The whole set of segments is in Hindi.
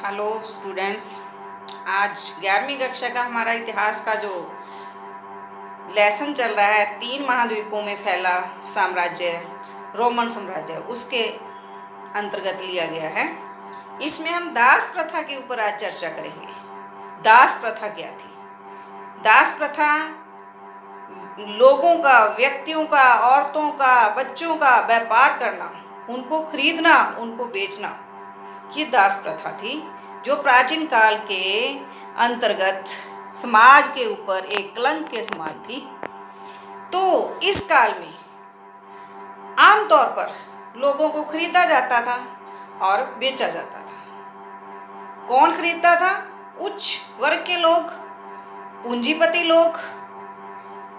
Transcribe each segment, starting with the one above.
Hello students. आज 11वीं कक्षा का हमारा इतिहास का जो लेसन चल रहा है, 3 महाद्वीपों में फैला साम्राज्य रोमन साम्राज्य, उसके अंतर्गत लिया गया है। इसमें हम दास प्रथा के ऊपर आज चर्चा करेंगे। दास प्रथा क्या थी? दास प्रथा लोगों का, व्यक्तियों का, औरतों का, बच्चों का व्यापार करना, उनको खरीदना, उनको बेचना, ये दास प्रथा थी, जो प्राचीन काल के अंतर्गत समाज के ऊपर एक कलंक के समान थी। तो इस काल में आमतौर पर लोगों को खरीदा जाता था और बेचा जाता था। कौन खरीदता था? उच्च वर्ग के लोग, पूंजीपति लोग।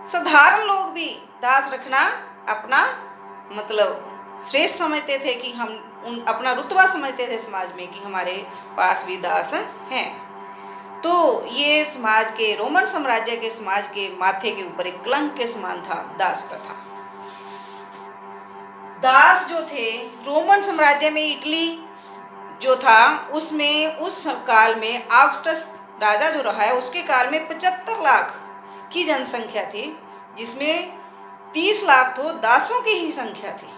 साधारण लोग भी दास रखना अपना श्रेष्ठ समझते थे कि हम अपना रुतबा समझते थे समाज में कि हमारे पास भी दास हैं। तो ये समाज के, रोमन साम्राज्य के समाज के माथे के ऊपर एक कलंक के समान था दास प्रथा। दास जो थे रोमन साम्राज्य में, इटली जो था उसमें उस काल में ऑगस्टस राजा जो रहा है, उसके काल में 75 लाख की जनसंख्या थी, जिसमें 30 लाख तो दासों की ही संख्या थी।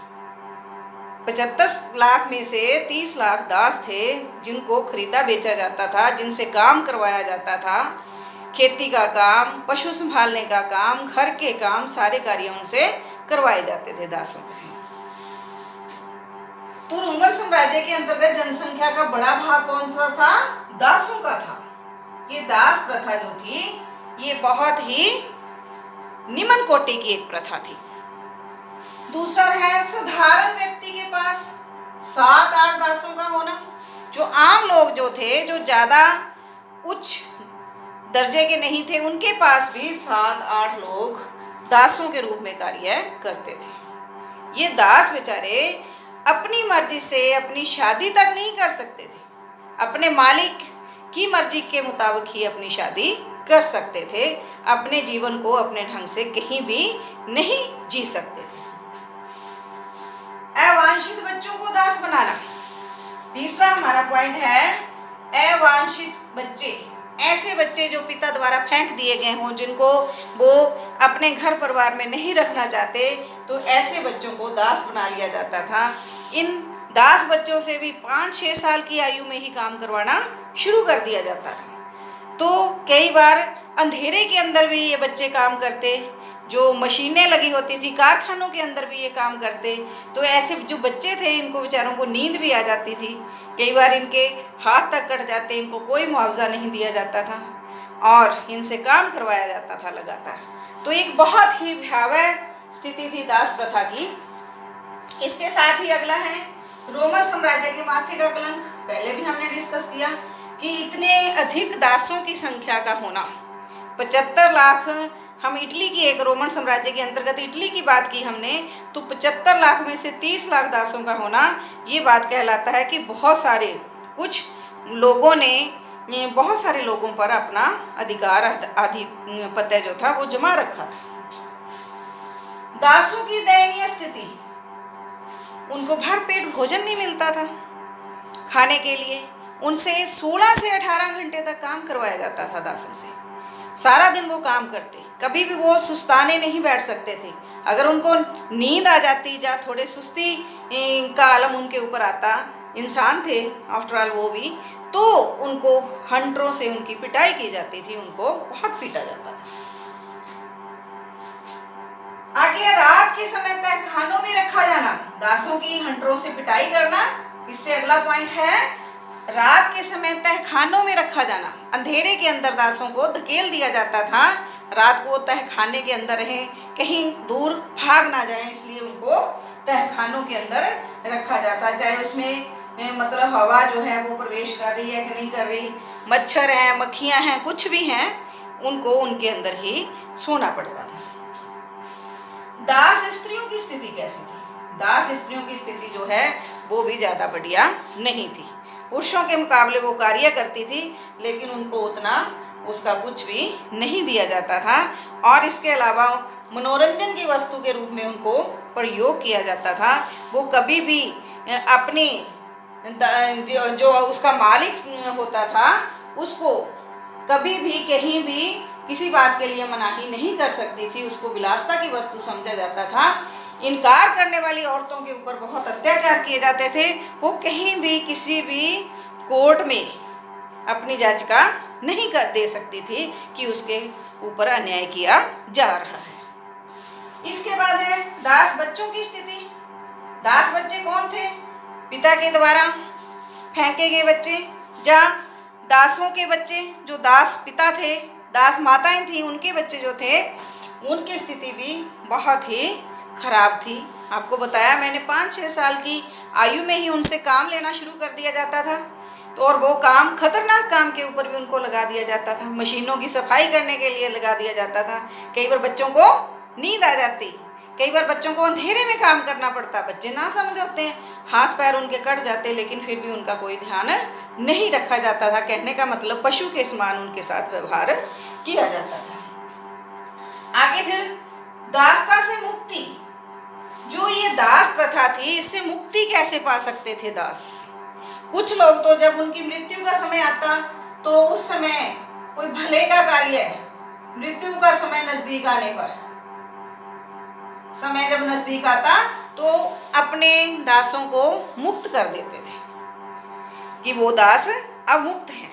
75 लाख में से 30 लाख दास थे, जिनको खरीदा बेचा जाता था, जिनसे काम करवाया जाता था। खेती का काम, पशु संभालने का काम, घर के काम, सारे कार्य उनसे करवाए जाते थे दासों से। तो रोमन साम्राज्य के अंतर्गत जनसंख्या का बड़ा भाग कौन सा था? दासों का था। ये दास प्रथा जो थी, ये बहुत ही निम्न कोटि की एक प्रथा थी। दूसरा है साधारण व्यक्ति के पास 7-8 दासों का होना। जो आम लोग जो थे, जो ज्यादा उच्च दर्जे के नहीं थे, उनके पास भी 7-8 लोग दासों के रूप में कार्य करते थे। ये दास बेचारे अपनी मर्जी से अपनी शादी तक नहीं कर सकते थे, अपने मालिक की मर्जी के मुताबिक ही अपनी शादी कर सकते थे, अपने जीवन को अपने ढंग से कहीं भी नहीं जी सकते थे। अवांछित बच्चों को दास बनाना तीसरा हमारा पॉइंट है। अवांछित बच्चे, ऐसे बच्चे जो पिता द्वारा फेंक दिए गए हों, जिनको वो अपने घर परिवार में नहीं रखना चाहते, तो ऐसे बच्चों को दास बना लिया जाता था। इन दास बच्चों से भी 5-6 साल की आयु में ही काम करवाना शुरू कर दिया जाता था। तो कई बार अंधेरे के अंदर भी ये बच्चे काम करते, जो मशीनें लगी होती थी कारखानों के अंदर भी ये काम करते। तो ऐसे जो बच्चे थे, इनको बेचारों को नींद भी आ जाती थी, कई बार इनके हाथ तक कट जाते, इनको कोई मुआवजा नहीं दिया जाता था और इनसे काम करवाया जाता था लगातार। तो एक बहुत ही भयावह स्थिति थी दास प्रथा की। इसके साथ ही अगला है रोमन साम्राज्य के माथे का कलंक। पहले भी हमने डिस्कस किया कि इतने अधिक दासों की संख्या का होना, 75 लाख। हम इटली की, एक रोमन साम्राज्य के अंतर्गत इटली की बात की हमने, तो 75 लाख में से 30 लाख दासों का होना, ये बात कहलाता है कि बहुत सारे, कुछ लोगों ने बहुत सारे लोगों पर अपना अधिकार, आधिपत्य जो था वो जमा रखा था। दासों की दयनीय स्थिति, उनको भरपेट भोजन नहीं मिलता था खाने के लिए। उनसे 16 से 18 घंटे तक काम करवाया जाता था दासों से। सारा दिन वो काम करते, कभी भी वो सुस्ताने नहीं बैठ सकते थे। अगर उनको नींद आ जाती या थोड़े सुस्ती का आलम उनके ऊपर आता, इंसान थे आफ्टरऑल वो भी, तो उनको हंटरों से उनकी पिटाई की जाती थी, उनको बहुत पीटा जाता था। आगे रात के समय तहखानों में रखा जाना, दासों की हंटरों से पिटाई करना, इससे अगला पॉइंट है रात के समय तहखानों में रखा जाना। अंधेरे के अंदर दासों को धकेल दिया जाता था, रात को तहखाने के अंदर रहें, कहीं दूर भाग ना जाएं, इसलिए उनको तहखानों के अंदर रखा जाता। चाहे उसमें हवा जो है वो प्रवेश कर रही है कि नहीं कर रही, मच्छर हैं, मक्खियां हैं, कुछ भी हैं, उनको उनके अंदर ही सोना पड़ता था। दास स्त्रियों की स्थिति कैसी थी? दास स्त्रियों की स्थिति जो है वो भी ज़्यादा बढ़िया नहीं थी। पुरुषों के मुकाबले वो कार्य करती थी, लेकिन उनको उतना उसका कुछ भी नहीं दिया जाता था, और इसके अलावा मनोरंजन की वस्तु के रूप में उनको प्रयोग किया जाता था। वो कभी भी अपनी जो उसका मालिक होता था उसको कभी भी कहीं भी किसी बात के लिए मनाही नहीं कर सकती थी। उसको विलासिता की वस्तु समझा जाता था। इनकार करने वाली औरतों के ऊपर बहुत अत्याचार किए जाते थे। वो कहीं भी किसी भी कोर्ट में अपनी याचिका नहीं कर दे सकती थी कि उसके ऊपर अन्याय किया जा रहा है। इसके बाद है दास बच्चों की स्थिति। दास बच्चे कौन थे? पिता के द्वारा फेंके गए बच्चे, या दासों के बच्चे, जो दास पिता थे, दास माताएं थी, उनके बच्चे जो थे, उनकी स्थिति भी बहुत ही खराब थी। आपको बताया मैंने 5-6 साल की आयु में ही उनसे काम लेना शुरू कर दिया जाता था। तो और वो काम, खतरनाक काम के ऊपर भी उनको लगा दिया जाता था। मशीनों की सफाई करने के लिए लगा दिया जाता था। कई बार बच्चों को नींद आ जाती, कई बार बच्चों को अंधेरे में काम करना पड़ता। बच्चे ना समझ होते हैं, हाथ पैर उनके कट जाते, लेकिन फिर भी उनका कोई ध्यान नहीं रखा जाता था। कहने का मतलब पशु के समान उनके साथ व्यवहार किया जाता था। आगे फिर दासता से मुक्ति। जो ये दास प्रथा थी, इससे मुक्ति कैसे पा सकते थे दास? कुछ लोग तो जब उनकी मृत्यु का समय आता तो उस समय कोई भले का कार्य, मृत्यु का समय नजदीक आने पर, समय जब नजदीक आता तो अपने दासों को मुक्त कर देते थे कि वो दास अब मुक्त हैं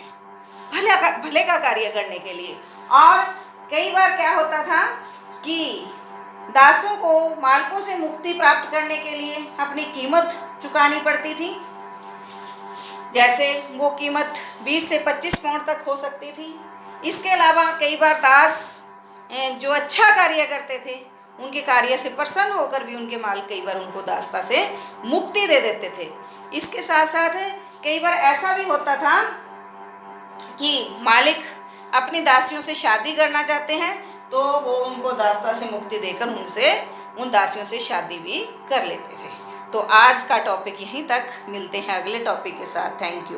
भले का कार्य करने के लिए। और कई बार क्या होता था कि दासों को मालिकों से मुक्ति प्राप्त करने के लिए अपनी कीमत चुकानी पड़ती थी। जैसे वो कीमत 20 से 25 पाउंड तक हो सकती थी। इसके अलावा कई बार दास जो अच्छा कार्य करते थे, उनके कार्य से प्रसन्न होकर भी उनके मालिक कई बार उनको दासता से मुक्ति दे देते थे। इसके साथ साथ कई बार ऐसा भी होता था कि मालिक अपनी दासियों से शादी करना चाहते हैं तो वो उनको दासता से मुक्ति देकर उन दासियों से शादी भी कर लेते थे। तो आज का टॉपिक यहीं तक, मिलते हैं अगले टॉपिक के साथ। Thank you.